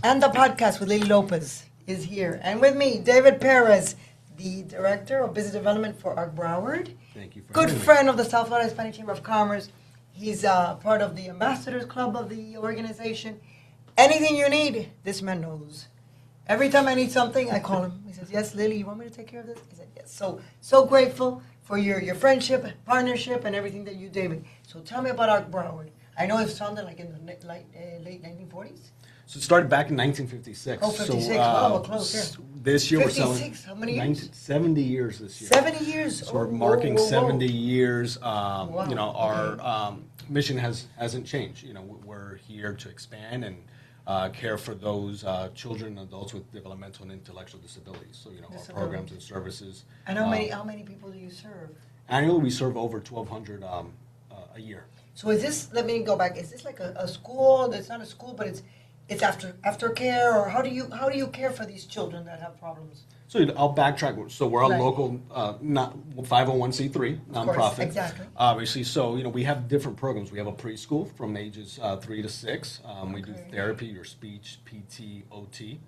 And the podcast with Lily Lopez is here. And with me, David Perez, the Director of Business Development for Arc Broward. Thank you for Good having me. friend of the South Florida Hispanic Chamber of Commerce. He's part of the Ambassadors Club of the organization. Anything you need, this man knows. Every time I need something, I call him. He says, yes, Lily, you want me to take care of this? I said, yes. So grateful for your friendship, partnership, and everything that you, David. So tell me about Arc Broward. I know it sounded like in the late 1940s. So it started back in 1956. Oh, 56. So, Wow, close, yeah. This year 56, we're selling how many years? 70 years this year. 70 years? So we're marking 70 Whoa. years. Wow, You know, our okay. mission hasn't changed. You know, we're here to expand and care for those children and adults with developmental and intellectual disabilities. So, you know, our programs and services. And how many people do you serve? Annually, we serve over 1,200 a year. So is this, let me go back, is this like a school? It's not a school, but it's after care, or how do you care for these children that have problems? So I'll backtrack. So we're a Right. local, not 501c3 nonprofit. course, exactly. Obviously, so you know we have different programs. We have a preschool from ages 3 to 6. We do Okay. therapy, your speech, PT, OT.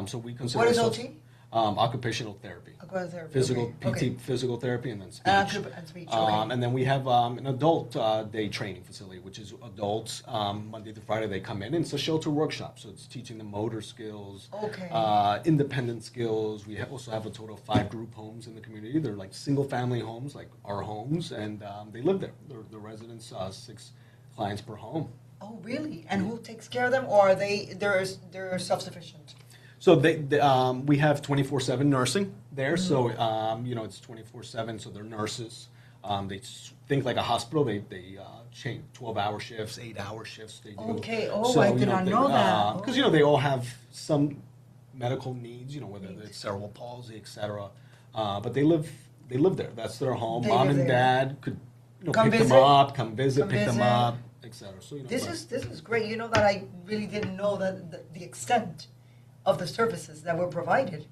So we consider What is ourselves, OT? Occupational therapy. Occupational therapy, Physical, okay, PT, okay. physical therapy, and then speech. And speech, okay. And then we have an adult day training facility, which is adults, Monday through Friday, they come in, and it's a shelter workshop. So it's teaching them motor skills, Okay. independent skills. We also have a total of 5 group homes in the community. They're like single-family homes, like our homes, and they live there. They're the residents, 6 clients per home. Oh, really? And who takes care of them, or they're self-sufficient? So we have 24/7 nursing there. So you know it's 24/7. So they're nurses. They think like a hospital. They change 12-hour shifts, 8-hour shifts. They do. Okay. Oh, So, I you did not know that. Because you know they all have some medical needs. You know whether it's cerebral palsy, etc. But they live there. That's their home. They Mom live and there. dad could Come pick visit. them up, come visit, Come pick them visit. up, etc. So you know. This is great. You know that I really didn't know that the extent of the services that were provided.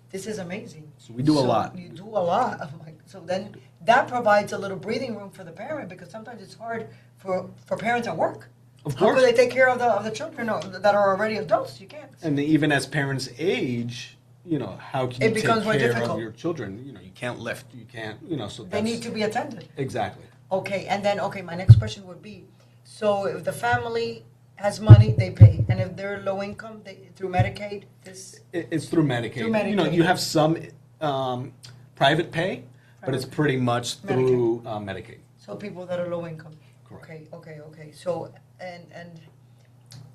This is amazing. So we do a lot. You do a lot. So then that provides a little breathing room for the parent, because sometimes it's hard for parents at work. Of How course. could they take care of the children that are already adults? You can't. And even as parents age, you know, how can you It becomes more take care difficult. of your children? You know, you can't lift, you can't, you know, so They need to be attended. Exactly. Okay, and then, my next question would be, so if the family has money, they pay. And if they're low income, through Medicaid, It's through Medicaid. Through Medicaid. You know, you have some private pay, but it's pretty much through Medicaid. so people that are low income. Correct. Okay. So, and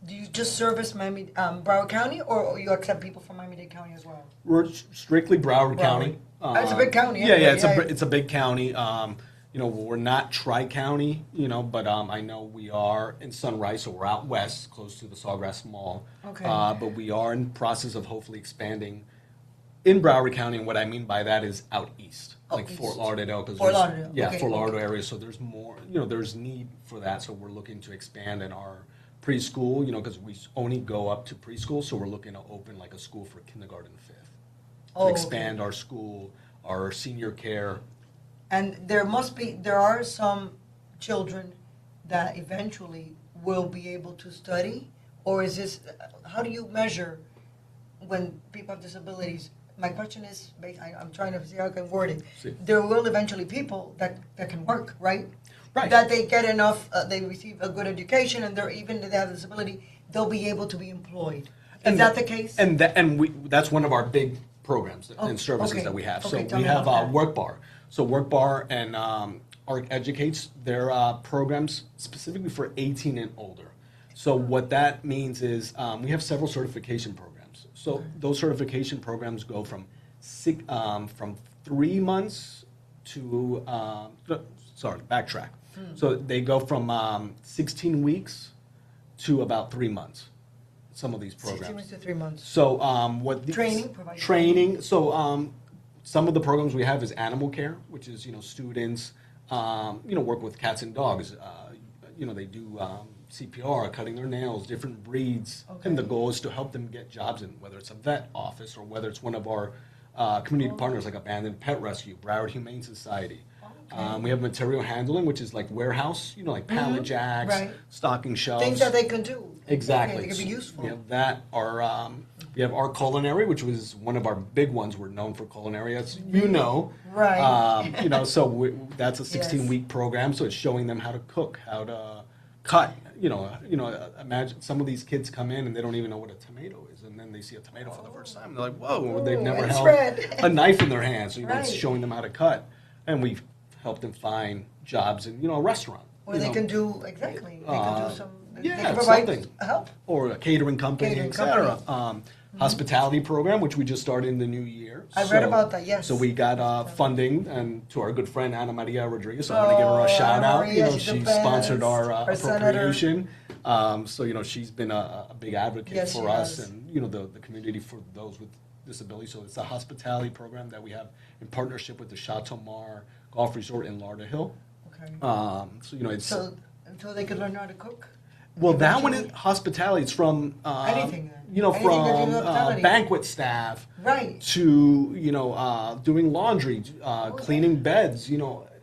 do you just service Miami, Broward County, or you accept people from Miami-Dade County as well? We're strictly Broward County. It's a big county, Yeah, anyway, it's yeah. it's a big county. You know, we're not tri-county, you know, but I know we are in Sunrise, so we're out west, close to the Sawgrass Mall. Okay. But we are in process of hopefully expanding in Broward County, and what I mean by that is out east, Out like east. Fort Lauderdale. Fort Lauderdale, Yeah, okay, Fort okay. Lauderdale area, so there's more, you know, there's need for that, so we're looking to expand in our preschool, you know, because we only go up to preschool, so we're looking to open like a school for kindergarten and 5th. Oh, To expand our school, our senior care. And there are some children that eventually will be able to study, or is this, how do you measure when people have disabilities? My question is, I'm trying to see how I can word it. See. There will eventually people that can work, right? Right. That they get enough, they receive a good education, and even if they have a disability, they'll be able to be employed. Is that the case? And that's one of our big programs Oh, and services okay. that we have. Okay, So tell we me have about that. Work Bar. So Work Bar and Arc Educates, their programs specifically for 18 and older. So what that means is we have several certification programs. So those certification programs go from 3 months to backtrack. So they go from 16 weeks to about 3 months. Some of these 16 programs. weeks to 3 months. So what Provide training. So some of the programs we have is animal care, which is, you know, students you know, work with cats and dogs. You know, they do CPR, cutting their nails, different breeds, Okay. and the goal is to help them get jobs in, whether it's a vet office or whether it's one of our community partners like Abandoned Pet Rescue, Broward Humane Society. Okay. We have material handling, which is like warehouse, you know, like pallet jacks, Right. stocking shelves. Things that they can do. Exactly. They could be useful. We have that. We have our culinary, which was one of our big ones. We're known for culinary, as you know. Right. So that's a 16-week program. So it's showing them how to cook, how to cut. Imagine some of these kids come in and they don't even know what a tomato is, and then they see a tomato for the first time. And they're like, "Whoa!" They've never it's held red. a knife in their hand. So Right. it's showing them how to cut, and we've helped them find jobs in a restaurant. Or they can do, exactly, they can do some, they yeah, can provide something. help. Or a catering company, Catering et cetera. company. Hospitality program, which we just started in the new year. I read about that, yes. So we got funding, and to our good friend Ana Maria Rodriguez, so I want to give her a shout out. Maria, she's the She best. sponsored our Senator. appropriation. She's been a big advocate Yes, for she us has. and the community for those with disabilities. So it's a hospitality program that we have in partnership with the Chateau Mar Golf Resort in Lauderhill. Okay. It's So, until they could learn how to cook? well, that one is hospitality. It's from Anything, from hospitality. banquet staff Right. to doing laundry, cleaning beds.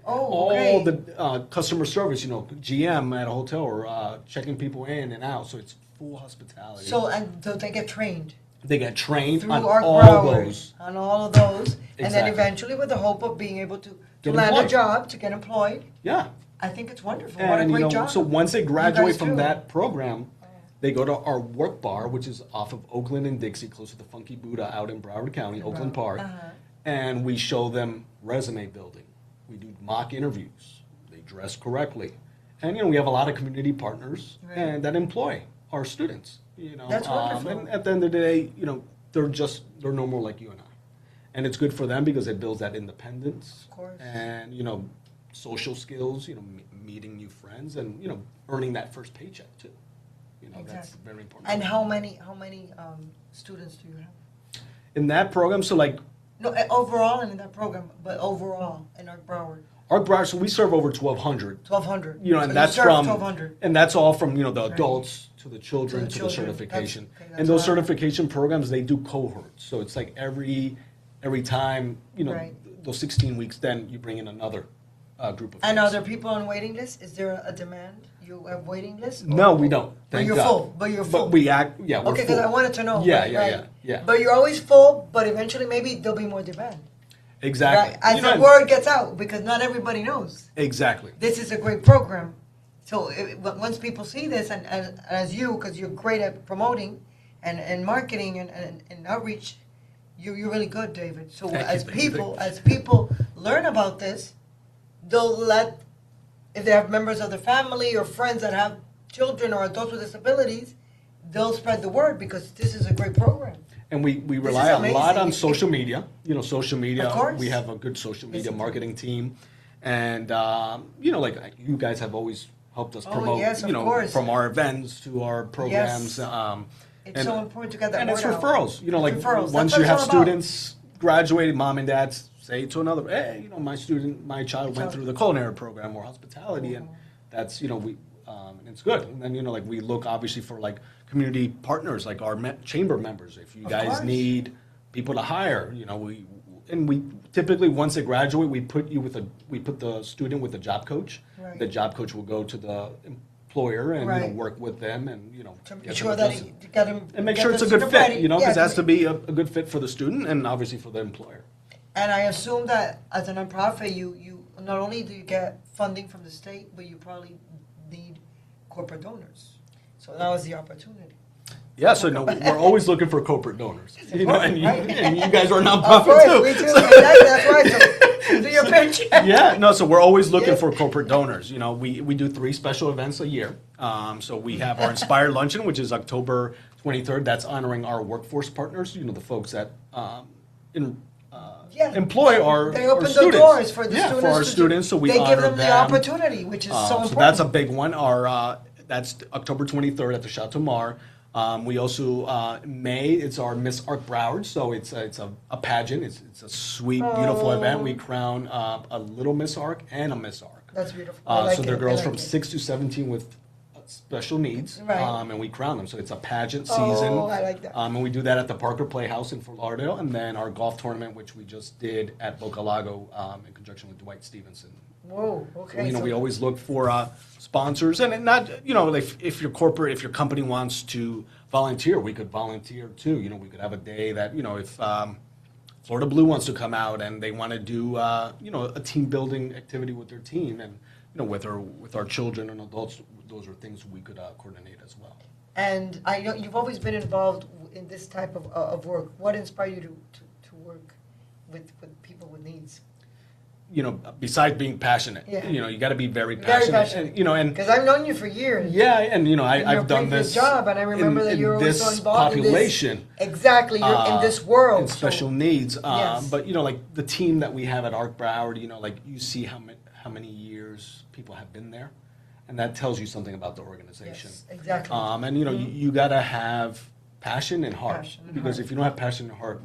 All okay. the customer service. GM at a hotel or checking people in and out. So it's full hospitality. So they get trained they get trained through on Arc all Broward, those. on all of those, and then Exactly. eventually with the hope of being able to Get land a employed. job, to get employed. Yeah. I think it's wonderful. What a And great job. so once they You graduate guys from do. that program, they go to our work bar, which is off of Oakland and Dixie, close to the Funky Buddha out in Broward County, Oakland Park. Uh-huh. And we show them resume building. We do mock interviews. They dress correctly. And, we have a lot of community partners Right. and that employ our students. That's wonderful. And at the end of the day, they're normal like you and I. And it's good for them because it builds that independence. Of course. And, social skills, meeting new friends and, earning that first paycheck too. That's Exactly. very important. And how many students do you have? In that program, so like No, overall and in that program, but overall in Arc Broward, Arc Broward, so we serve over 1,200. 1,200. And that's from 1,200. and that's all from the Right. adults to the children To to the the children. certification. That's And those what I- certification programs, they do cohorts. So it's like every time Right. those 16 weeks, then you bring in another group of. And kids. are there people on waiting list? Is there a demand? You have waiting list? No, we don't. But Thank you're God. full. But you're full. But we're Okay, because full. I wanted to know. Yeah, right, yeah, right. yeah. But you're always full, but eventually maybe there'll be more demand. Exactly. Right? As the word gets out, because not everybody knows. Exactly. This is a great program. So but once people see this, and as you, because you're great at promoting and marketing and outreach, you're really good, David. So Thank you. as people learn about this, they'll if they have members of their family or friends that have children or adults with disabilities, they'll spread the word because this is a great program. And we This rely is a lot amazing. on social media. Social media. Of course. We have a good social Yes, media you do. marketing team, and like you guys have always helped us Oh, promote. yes, of course. From our events to our programs. It's and- so important to get that and word it's out. referrals. It's Like referrals. once That's you what have it's all about. students graduated, mom and dad say to another, hey, my child went through the culinary program or hospitality, and that's we. And it's good. And then like we look obviously for like community partners, like our chamber members. If you Of guys course. need people to hire, we typically once they graduate, we put the student with a job coach. Right. The job coach will go to the employer and Right. work with them and To make get sure them that adjusted. you get them. And make get sure the it's a good student fit, ready. because it Yeah, has to be a good fit for the student and obviously for the employer. And I assume that as a nonprofit, you not only do you get funding from the state, but you probably need corporate donors. So that was the opportunity. Yeah, so no, we're always looking for corporate donors. And Right. and you guys are a Of nonprofit course, too. we do. Exactly, that's right. So do your pitch. Yeah, no, so we're always looking Yeah. for corporate donors. We do 3 special events a year. So we have our Inspired Luncheon, which is October 23rd. That's honoring our workforce partners, the folks that Yeah. employ our They open our the students. doors for the Yeah, students. for our to do- students, so we they honor give them the opportunity, which is so important. So that's a big one. That's October 23rd at the Chateau Mar. We also May. It's our Miss Arc Broward, so it's a pageant. It's a sweet, beautiful event. We crown a little Miss Arc and a Miss Arc. That's beautiful. I like So it. they're I girls like from it. 6 to 17 with special needs, Right. and we crown them. So it's a pageant Oh, season. I like that. And we do that at the Parker Playhouse in Fort Lauderdale, and then our golf tournament, which we just did at Boca Lago in conjunction with Dwight Stevenson. Whoa, okay. You know, so- we always look for sponsors, and not, you know, if your corporate, if your company wants to volunteer, we could volunteer too. You know, we could have a day that, you know, if Florida Blue wants to come out and they want to do, you know, a team building activity with their team, and, you know, with our children and adults, those are things we could coordinate as well. And I know you've always been involved in this type of work. What inspired you to work with people with needs? You know, besides being passionate, Yeah. you know, you got to be very Very passionate. passionate. And, you know, and Because I've known you for years. yeah, and you know, In your I've done previous this job, and I remember that you're always this so involved population. in this. Exactly, you're in this world. In so- special needs. Yes. But you know, like the team that we have at Arc Broward, you know, like you see how many years people have been there, and that tells you something about the organization. Yes, exactly. And you know, you got to have passion and heart, Passion and because heart. if you don't have passion and heart,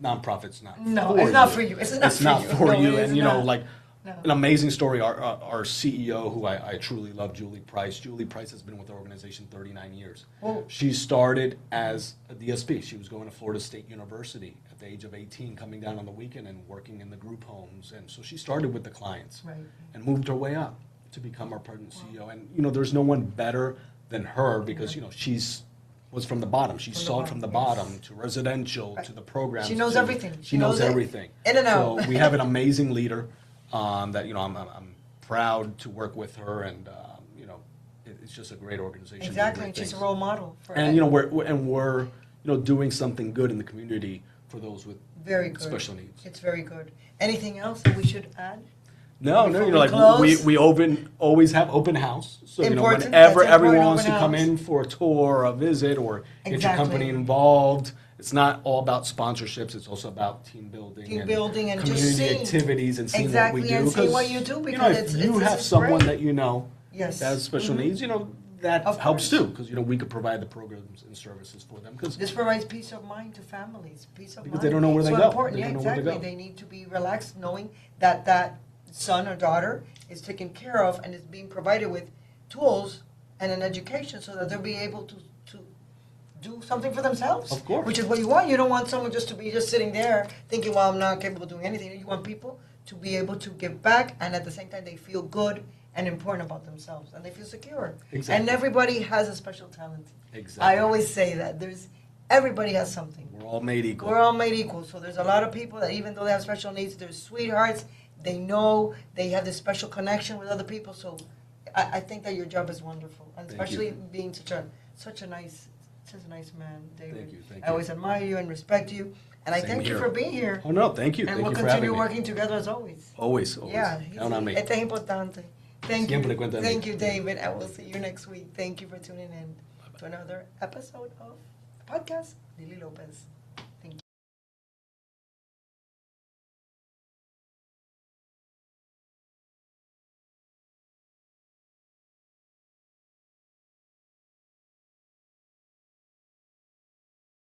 nonprofit's not. No, for it's not you. for you. It's not for you. for No, you. it And is you know, not. like. No. An amazing story. Our CEO, who I truly love, Julie Price. Julie Price has been with the organization 39 years. Oh. She started as a DSP. She was going to Florida State University at the age of 18, coming down on the weekend and working in the group homes. And so she started with the clients Right. and moved her way up to become our president CEO. And you know, there's no one better than her, because you know was from the bottom. She saw it from the bottom to residential to the programs. She knows to- everything. She knows it everything. in and out. So we have an amazing leader. That, you know, I'm proud to work with her, and you know, it's just a great organization. doing Exactly, great and she's a things. role model. For And you know, we're you know, doing something good in the community for those with very good. special needs. It's very good. Anything else that we should add? No, Before you we know, like close? we always have open house. So you know, Important. whenever That's everyone important, wants to open come house. in for a tour, a visit, or get your Exactly. company involved. It's not all about sponsorships. It's also about team building, Team building and just community seeing. activities and seeing Exactly, what we do. and seeing 'Cause, what you do, you know, because if it's you this have is someone great. that you know Yes. that has special Mhm. needs, you know, that Of helps course. too, because you know, we could provide the programs and services for them. Because This provides peace of mind to families, peace of Because mind. they don't know where they so go. Important. They Yeah, don't know where to exactly. go. They need to be relaxed knowing that that son or daughter is taken care of and is being provided with tools and an education so that they'll be able to do something for themselves. Of course. Which is what you want. You don't want someone just to be just sitting there thinking, well, I'm not capable of doing anything. You want people to be able to give back, and at the same time they feel good and important about themselves, and they feel secure. Exactly. And everybody has a special talent. Exactly. I always say that everybody has something. we're all made equal. We're all made equal. So there's a lot of people that even though they have special needs, they're sweethearts. They know they have this special connection with other people. So I think that your job is wonderful, and Thank especially you. being such a nice man, David. Thank I always admire you and respect you, and I Same thank you here. for being here. Oh no, thank you. And Thank we'll you for having continue me. working together as always. Always. Yeah, Count on me. este es importante. Thank Siempre you. cuenta en Thank mí. you, David. I will see you next week. Thank you for tuning in to another episode of the podcast, Lily Lopez.